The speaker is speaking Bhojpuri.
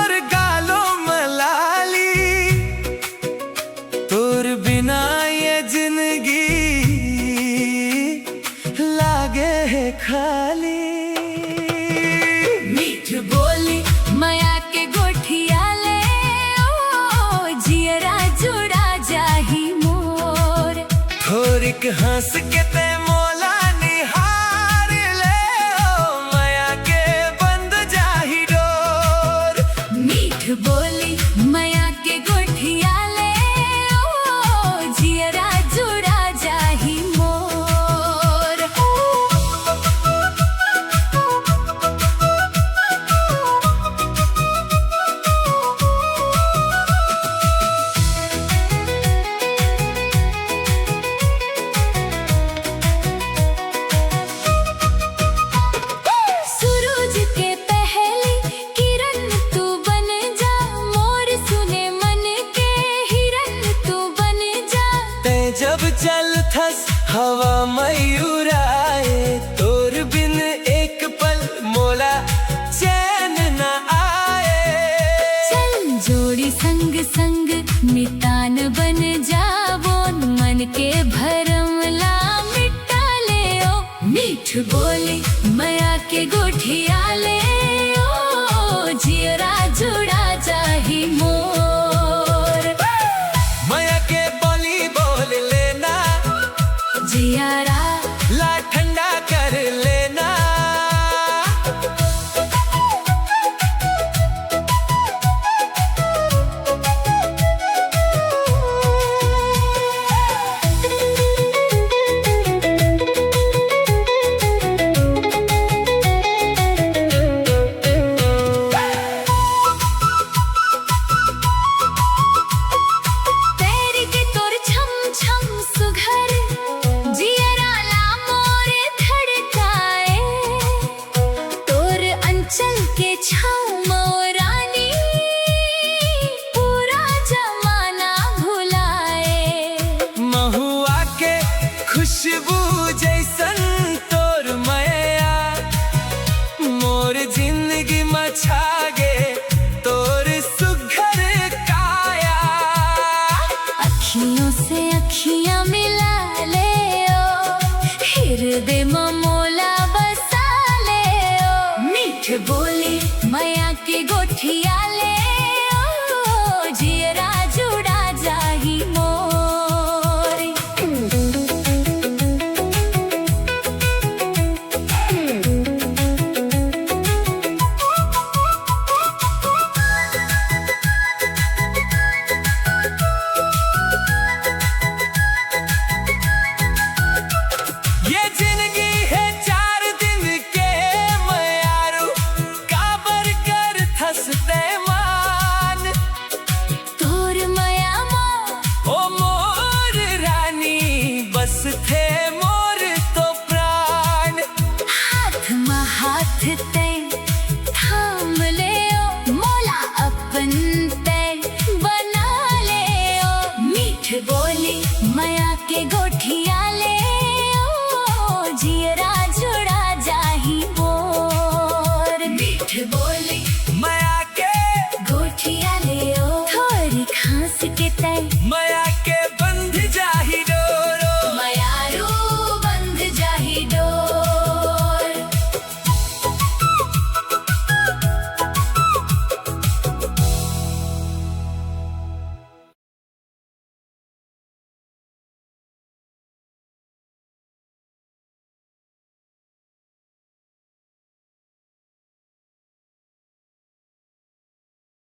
तोर गालों में लाली, तोर बिना ये जिंदगी लागे है खाली। मीठ बोली माया के गोठिया ले, ओ जियरा जुड़ा जाही मोर। थोरिक हंस के ते मोला निहार ले, ओ माया के बंद जाही डोर। मीठ बोली माया के गोठिया ले, ओ जियरा जुड़ा जाही मोर। सूरज के पहली किरण तू बन जा, मोर सुने मन के हिरन तू बन जा। ते जब चल थस हवा मयूर आए, तोर बिन एक पल मोला चैन न आए। चल जोड़ी संग संग नितान बन जावो, मन के भरम ला मिटा ले ओ। मीठ बोली माया के गोठिया ले, ओ जियरा जुड़ा जाही मोर। माया के बोली बोल लेना, जियरा ला ठंडा कर लेना। तेरी के तोर छम छम सुघर, जियरा ला मोर धड़काए। तोर अंचल के छाँव मोरानी, पूरा जमाना भुलाए। महुआ के खुशबू जैसन तोर माया, मोर जिंदगी में छागे तोर सुघर काया। अखियों से अखियां मिला ले ओ, हृदय में मोला बसा ले ओ। मीठ बोली माया की गोठिया